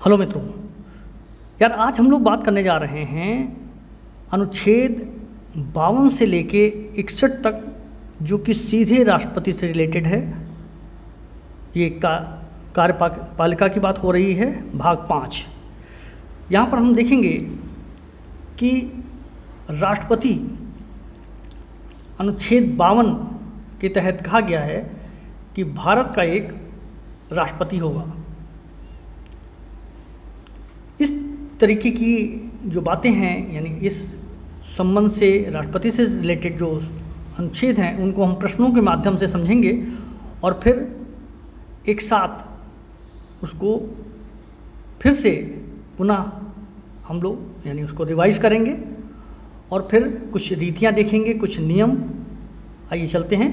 Hello मित्रों, यार आज हम लोग बात करने जा रहे हैं अनुच्छेद 52 से लेके 61 तक, जो कि सीधे राष्ट्रपति से रिलेटेड है। ये कार्यपालिका की बात हो रही है, भाग 5। यहाँ पर हम देखेंगे कि राष्ट्रपति अनुच्छेद 52 के तहत कहा गया है कि भारत का एक राष्ट्रपति होगा। इस तरीके की जो बातें हैं, यानी इस संबंध से राष्ट्रपति से रिलेटेड जो अनुच्छेद हैं, उनको हम प्रश्नों के माध्यम से समझेंगे और फिर एक साथ उसको फिर से पुनः हम लोग यानी उसको रिवाइज करेंगे और फिर कुछ रीतियां देखेंगे, कुछ नियम। आइए चलते हैं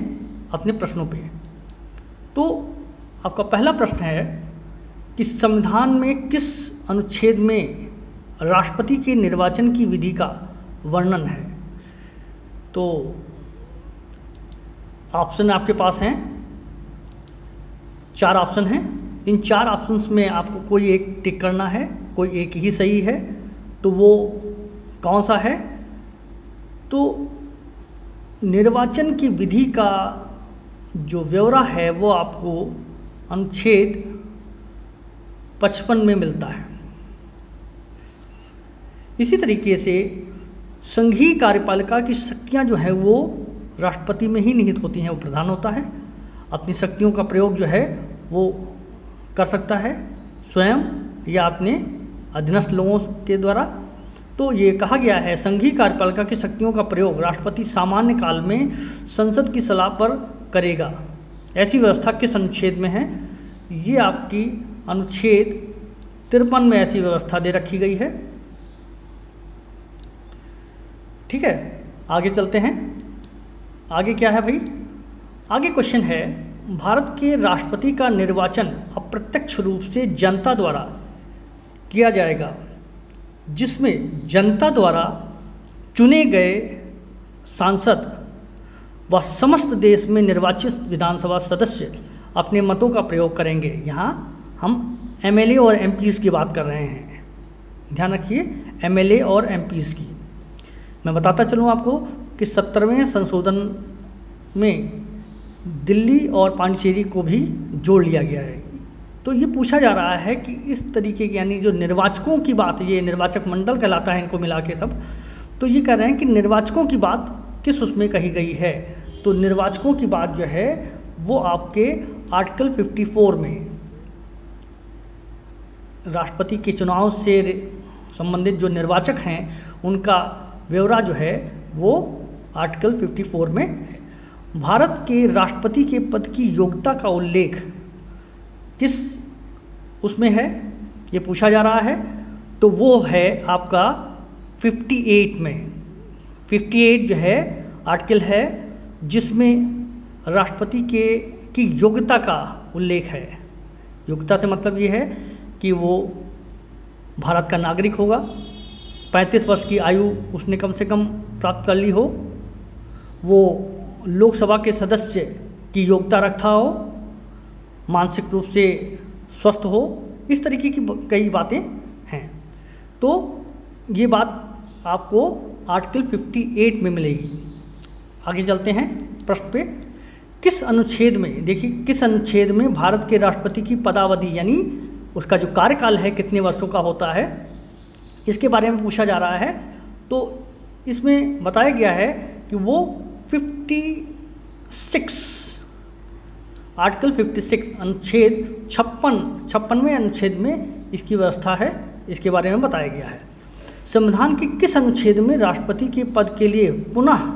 अपने प्रश्नों पे। तो आपका पहला प्रश्न है कि संविधान में किस अनुच्छेद में राष्ट्रपति के निर्वाचन की विधि का वर्णन है। तो ऑप्शन आपके पास हैं, 4 ऑप्शन हैं। इन 4 ऑप्शंस में आपको कोई एक टिक करना है, कोई एक ही सही है। तो वो कौन सा है? तो निर्वाचन की विधि का जो ब्यौरा है वो आपको अनुच्छेद 55 में मिलता है। इसी तरीके से संघीय कार्यपालिका की शक्तियां जो है वो राष्ट्रपति में ही निहित होती हैं। वो प्रधान होता है, अपनी शक्तियों का प्रयोग जो है वो कर सकता है स्वयं या अपने अधीनस्थ लोगों के द्वारा। तो ये कहा गया है संघीय कार्यपालिका की शक्तियों का प्रयोग राष्ट्रपति सामान्य काल में संसद की सलाह पर करेगा। ऐसी व्यवस्था किस अनुच्छेद में है? ये आपकी अनुच्छेद 53 में ऐसी व्यवस्था दे रखी गई है। ठीक है, आगे चलते हैं। आगे क्या है भाई? आगे क्वेश्चन है, भारत के राष्ट्रपति का निर्वाचन अप्रत्यक्ष रूप से जनता द्वारा किया जाएगा, जिसमें जनता द्वारा चुने गए सांसद व समस्त देश में निर्वाचित विधानसभा सदस्य अपने मतों का प्रयोग करेंगे। यहाँ हम एमएलए और एमपीज़ की बात कर रहे हैं, ध्यान रखिए, एमएलए और एमपीज़ की। मैं बताता चलूँ आपको कि 17वें संशोधन में दिल्ली और पांडिचेरी को भी जोड़ लिया गया है। तो ये पूछा जा रहा है कि इस तरीके की यानी जो निर्वाचकों की बात, ये निर्वाचक मंडल कहलाता है इनको मिला के सब, तो ये कह रहे हैं कि निर्वाचकों की बात किस उसमें कही गई है। तो निर्वाचकों की बात जो है वो आपके आर्टिकल 54 में राष्ट्रपति के चुनाव से संबंधित जो निर्वाचक हैं उनका ब्यौरा जो है वो आर्टिकल 54 में है। भारत के राष्ट्रपति के पद की योग्यता का उल्लेख किस उसमें है, ये पूछा जा रहा है। तो वो है आपका 58 में। 58 जो है आर्टिकल है जिसमें राष्ट्रपति की योग्यता का उल्लेख है। योग्यता से मतलब ये है कि वो भारत का नागरिक होगा, 35 वर्ष की आयु उसने कम से कम प्राप्त कर ली हो, वो लोकसभा के सदस्य की योग्यता रखता हो, मानसिक रूप से स्वस्थ हो। इस तरीके की कई बातें हैं। तो ये बात आपको आर्टिकल 58 में मिलेगी। आगे चलते हैं प्रश्न पे। किस अनुच्छेद में, देखिए किस अनुच्छेद में भारत के राष्ट्रपति की पदावधि यानी उसका जो कार्यकाल है कितने वर्षों का होता है, इसके बारे में पूछा जा रहा है। तो इसमें बताया गया है कि वो 56 आर्टिकल 56 अनुच्छेद 56वें अनुच्छेद में इसकी व्यवस्था है, इसके बारे में बताया गया है। संविधान के किस अनुच्छेद में राष्ट्रपति के पद के लिए पुनः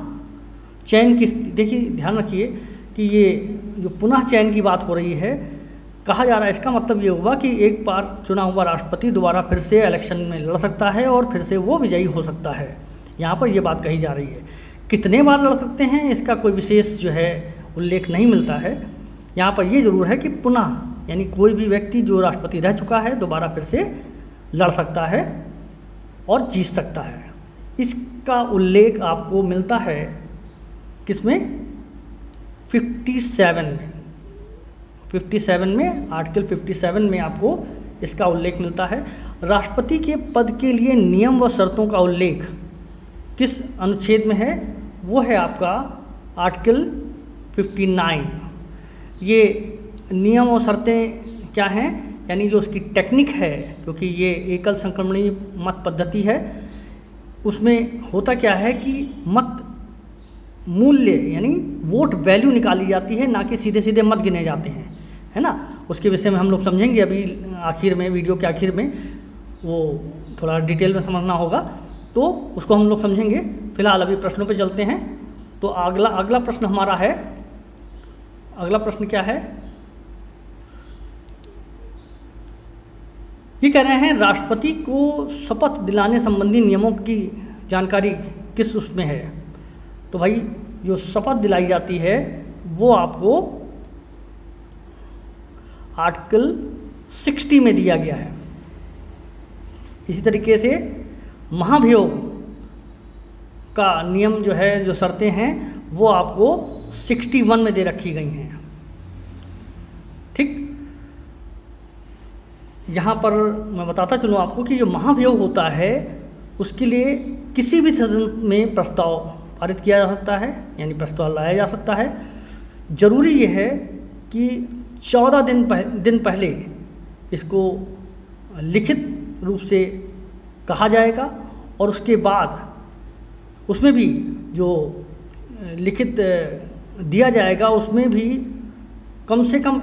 चयन की स्थिति, देखिए ध्यान रखिए कि ये जो पुनः चयन की बात हो रही है, कहा जा रहा है इसका मतलब ये हुआ कि एक बार चुना हुआ राष्ट्रपति दोबारा फिर से इलेक्शन में लड़ सकता है और फिर से वो विजयी हो सकता है। यहाँ पर ये बात कही जा रही है। कितने बार लड़ सकते हैं इसका कोई विशेष जो है उल्लेख नहीं मिलता है। यहाँ पर ये जरूर है कि पुनः यानी कोई भी व्यक्ति जो राष्ट्रपति रह चुका है दोबारा फिर से लड़ सकता है और जीत सकता है। इसका उल्लेख आपको मिलता है किसमें? 57 में। 57 में, आर्टिकल 57 में आपको इसका उल्लेख मिलता है। राष्ट्रपति के पद के लिए नियम व शर्तों का उल्लेख किस अनुच्छेद में है? वो है आपका आर्टिकल 59। ये नियम और शर्तें क्या हैं, यानी जो उसकी टेक्निक है, क्योंकि ये एकल संक्रमणीय मत पद्धति है, उसमें होता क्या है कि मत मूल्य यानी वोट वैल्यू निकाली जाती है, ना कि सीधे सीधे मत गिने जाते हैं, है ना। उसके विषय में हम लोग समझेंगे अभी आखिर में, वीडियो के आखिर में, वो थोड़ा डिटेल में समझना होगा तो उसको हम लोग समझेंगे। फिलहाल अभी प्रश्नों पे चलते हैं। तो अगला प्रश्न हमारा है, अगला प्रश्न क्या है? ये कह रहे हैं राष्ट्रपति को शपथ दिलाने संबंधी नियमों की जानकारी किस उसमें है? तो भाई जो शपथ दिलाई जाती है वो आपको आर्टिकल 60 में दिया गया है। इसी तरीके से महाभियोग का नियम जो है, जो शर्तें हैं, वो आपको 61 में दे रखी गई हैं। ठीक, यहाँ पर मैं बताता चलूँ आपको कि जो महाभियोग होता है उसके लिए किसी भी सदन में प्रस्ताव पारित किया जा सकता है, यानी प्रस्ताव लाया जा सकता है। जरूरी ये है कि 14 दिन पहले इसको लिखित रूप से कहा जाएगा, और उसके बाद उसमें भी जो लिखित दिया जाएगा उसमें भी कम से कम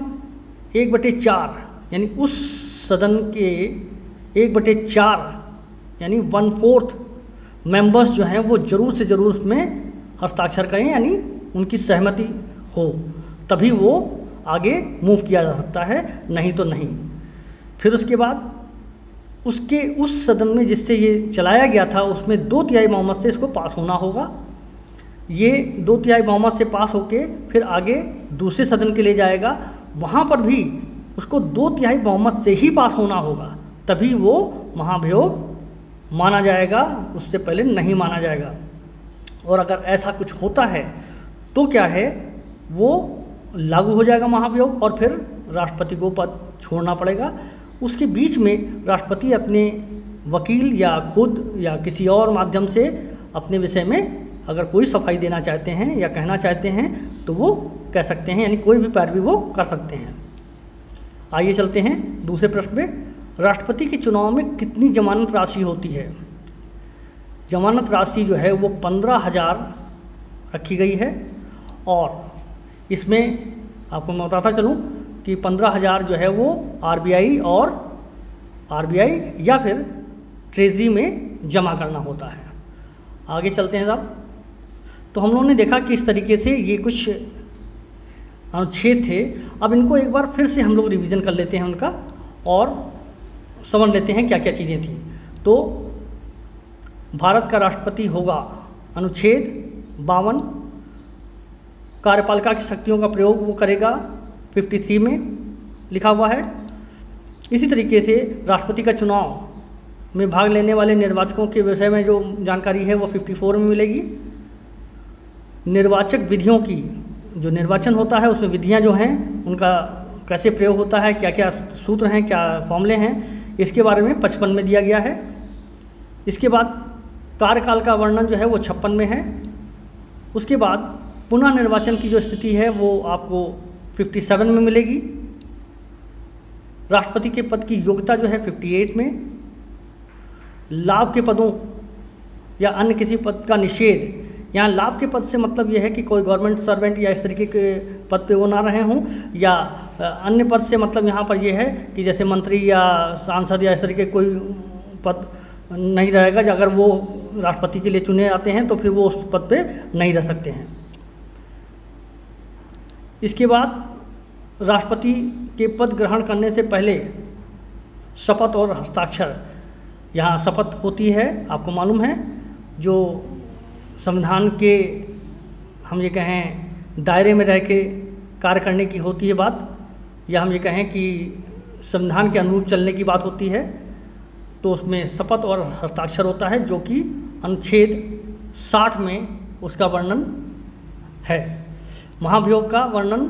1/4 यानी उस सदन के 1/4 यानी 1/4 मेंबर्स जो हैं वो ज़रूर से ज़रूर उसमें हस्ताक्षर करें, यानी उनकी सहमति हो, तभी वो आगे मूव किया जा सकता है, नहीं तो नहीं। फिर उसके बाद उसके उस सदन में जिससे ये चलाया गया था उसमें 2/3 बहुमत से इसको पास होना होगा। ये 2/3 बहुमत से पास होके फिर आगे दूसरे सदन के लिए जाएगा, वहाँ पर भी उसको 2/3 बहुमत से ही पास होना होगा, तभी वो महाभियोग माना जाएगा, उससे पहले नहीं माना जाएगा। और अगर ऐसा कुछ होता है तो क्या है, वो लागू हो जाएगा महाभियोग, और फिर राष्ट्रपति को पद छोड़ना पड़ेगा। उसके बीच में राष्ट्रपति अपने वकील या खुद या किसी और माध्यम से अपने विषय में अगर कोई सफाई देना चाहते हैं या कहना चाहते हैं तो वो कह सकते हैं, यानी कोई भी पैरवी वो कर सकते हैं। आइए चलते हैं दूसरे प्रश्न पे। राष्ट्रपति के चुनाव में कितनी जमानत राशि होती है? जमानत राशि जो है वो 15,000 रखी गई है, और इसमें आपको मैं बताता चलूँ कि 15,000 जो है वो आरबीआई या फिर ट्रेजरी में जमा करना होता है। आगे चलते हैं साहब। तो हम लोगों ने देखा कि इस तरीके से ये कुछ अनुच्छेद थे। अब इनको एक बार फिर से हम लोग रिवीजन कर लेते हैं उनका, और समझ लेते हैं क्या क्या चीज़ें थी। तो भारत का राष्ट्रपति होगा, अनुच्छेद 52, कार्यपालिका की शक्तियों का प्रयोग वो करेगा, 53 में लिखा हुआ है। इसी तरीके से राष्ट्रपति का चुनाव में भाग लेने वाले निर्वाचकों के विषय में जो जानकारी है वो 54 में मिलेगी। निर्वाचक विधियों की, जो निर्वाचन होता है उसमें विधियां जो हैं उनका कैसे प्रयोग होता है, क्या क्या सूत्र हैं, क्या फॉर्मूले हैं, इसके बारे में 55 में दिया गया है। इसके बाद कार्यकाल का वर्णन जो है वो 56 में है। उसके बाद पुनः निर्वाचन की जो स्थिति है वो आपको 57 में मिलेगी। राष्ट्रपति के पद की योग्यता जो है 58 में। लाभ के पदों या अन्य किसी पद का निषेध, यहाँ लाभ के पद से मतलब यह है कि कोई गवर्नमेंट सर्वेंट या इस तरीके के पद पे वो ना रहे हों, या अन्य पद से मतलब यहाँ पर यह है कि जैसे मंत्री या सांसद या इस तरीके कोई पद नहीं रहेगा। अगर वो राष्ट्रपति के लिए चुने जाते हैं तो फिर वो उस पद पे नहीं रह सकते हैं। इसके बाद राष्ट्रपति के पद ग्रहण करने से पहले शपथ और हस्ताक्षर, यहाँ शपथ होती है, आपको मालूम है, जो संविधान के हम ये कहें दायरे में रह के कार्य करने की होती है बात, या हम ये कहें कि संविधान के अनुरूप चलने की बात होती है, तो उसमें शपथ और हस्ताक्षर होता है, जो कि अनुच्छेद 60 में उसका वर्णन है। महाभियोग का वर्णन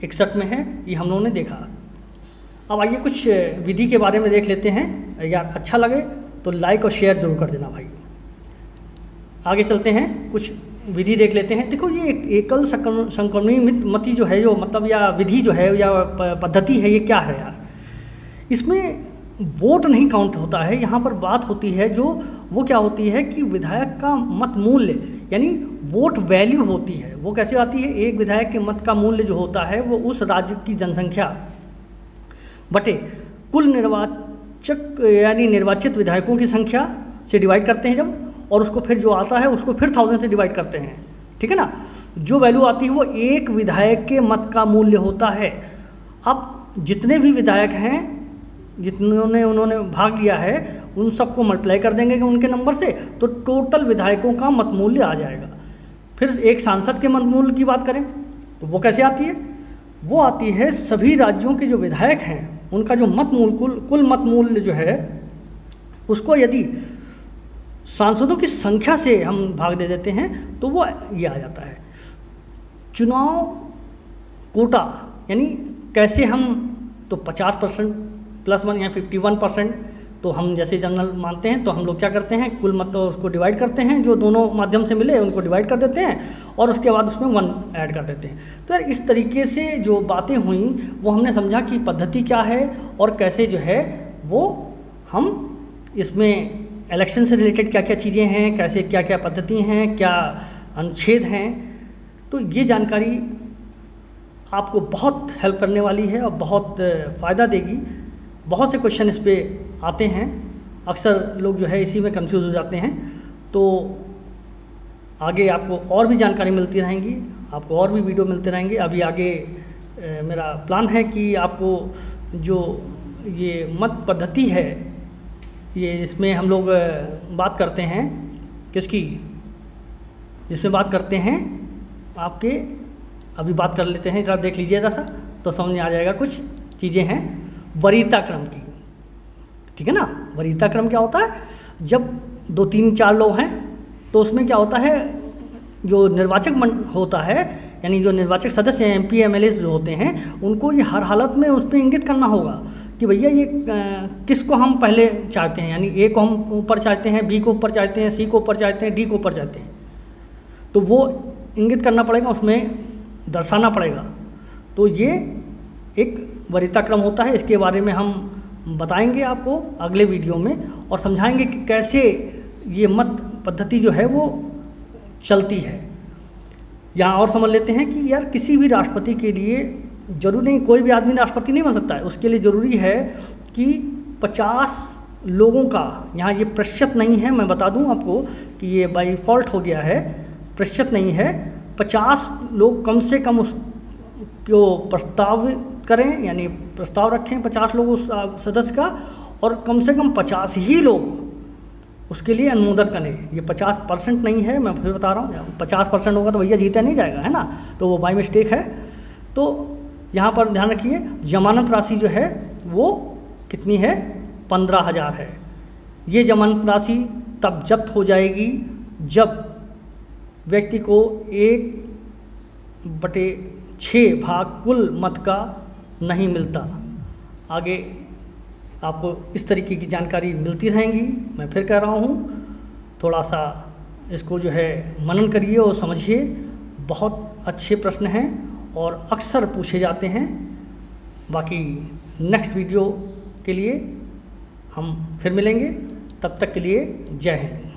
61 में है, ये हम लोगों ने देखा। अब आइए कुछ विधि के बारे में देख लेते हैं। यार अच्छा लगे तो लाइक और शेयर जरूर कर देना भाई। आगे चलते हैं, कुछ विधि देख लेते हैं। देखो ये एकल संक्रमणी मति जो है, जो मतलब या विधि जो है या पद्धति है, ये क्या है यार? इसमें वोट नहीं काउंट होता है। यहाँ पर बात होती है जो वो क्या होती है कि विधायक का मत मूल्य यानी वोट वैल्यू होती है। वो कैसे आती है? एक विधायक के मत का मूल्य जो होता है वो उस राज्य की जनसंख्या बटे कुल निर्वाचक यानी निर्वाचित विधायकों की संख्या से डिवाइड करते हैं जब, और उसको फिर जो आता है उसको फिर 1000 से डिवाइड करते हैं। ठीक है ना? जो वैल्यू आती है वो एक विधायक के मत का मूल्य होता है। अब जितने भी विधायक हैं, जितने उन्होंने भाग लिया है, उन सबको मल्टीप्लाई कर देंगे कि उनके नंबर से, तो टोटल विधायकों का मत मूल्य आ जाएगा। फिर एक सांसद के मत मूल्य की बात करें तो वो कैसे आती है? वो आती है सभी राज्यों के जो विधायक हैं उनका जो मत मूल्य कुल मत मूल्य जो है उसको यदि सांसदों की संख्या से हम भाग दे देते हैं तो वो ये आ जाता है। चुनाव कोटा यानी कैसे हम तो 50% +1 या 51%, तो हम जैसे जनरल मानते हैं तो हम लोग क्या करते हैं, कुल मत तो उसको डिवाइड करते हैं, जो दोनों माध्यम से मिले उनको डिवाइड कर देते हैं और उसके बाद उसमें 1 ऐड कर देते हैं। तो यार इस तरीके से जो बातें हुई वो हमने समझा कि पद्धति क्या है और कैसे जो है वो हम इसमें इलेक्शन से रिलेटेड क्या क्या चीज़ें हैं, कैसे क्या क्या पद्धति हैं, क्या अनुच्छेद हैं। तो ये जानकारी आपको बहुत हेल्प करने वाली है और बहुत फ़ायदा देगी। बहुत से क्वेश्चन इस पे आते हैं, अक्सर लोग जो है इसी में कंफ्यूज हो जाते हैं। तो आगे आपको और भी जानकारी मिलती रहेंगी, आपको और भी वीडियो मिलते रहेंगे। अभी आगे मेरा प्लान है कि आपको जो ये मत पद्धति है, ये इसमें हम लोग बात करते हैं किसकी, जिसमें बात करते हैं आपके, अभी बात कर लेते हैं, जरा देख लीजिए जरा सा तो समझ में आ जाएगा। कुछ चीज़ें हैं वरीयता क्रम की। ठीक है ना? वरीयता क्रम क्या होता है? जब 2, 3, 4 लोग हैं तो उसमें क्या होता है, जो निर्वाचक होता है यानी जो निर्वाचक सदस्य हैं, MP MLA जो होते हैं, उनको ये हर हालत में उस पर इंगित करना होगा कि भैया ये किसको हम पहले चाहते हैं, यानी A को हम ऊपर चाहते हैं, B को ऊपर चाहते हैं, C को ऊपर चाहते हैं, D को ऊपर चाहते हैं। तो वो इंगित करना पड़ेगा, उसमें दर्शाना पड़ेगा। तो ये एक वरीयता क्रम होता है। इसके बारे में हम बताएंगे आपको अगले वीडियो में और समझाएंगे कि कैसे ये मत पद्धति जो है वो चलती है। यहाँ और समझ लेते हैं कि यार किसी भी राष्ट्रपति के लिए जरूरी नहीं, कोई भी आदमी राष्ट्रपति नहीं बन सकता है। उसके लिए ज़रूरी है कि 50 लोगों का, यहाँ ये प्रतिशत नहीं है, मैं बता दूँ आपको कि ये बाय डिफ़ॉल्ट हो गया है, प्रतिशत नहीं है। 50 लोग कम से कम उसको प्रस्ताव करें, यानी प्रस्ताव रखें 50 लोग उस सदस्य का, और कम से कम 50 ही लोग उसके लिए अनुमोदन करें। ये 50% नहीं है, मैं फिर बता रहा हूँ। 50% होगा तो भैया जीता नहीं जाएगा, है ना? तो वो बाई मिस्टेक है। तो यहाँ पर ध्यान रखिए, जमानत राशि जो है वो कितनी है? 15,000 है। ये जमानत राशि तब जब्त हो जाएगी जब व्यक्ति को 1/6 भाग कुल मत का नहीं मिलता। आगे आपको इस तरीके की जानकारी मिलती रहेंगी। मैं फिर कह रहा हूँ, थोड़ा सा इसको जो है मनन करिए और समझिए। बहुत अच्छे प्रश्न हैं और अक्सर पूछे जाते हैं। बाकी नेक्स्ट वीडियो के लिए हम फिर मिलेंगे, तब तक के लिए जय हिंद।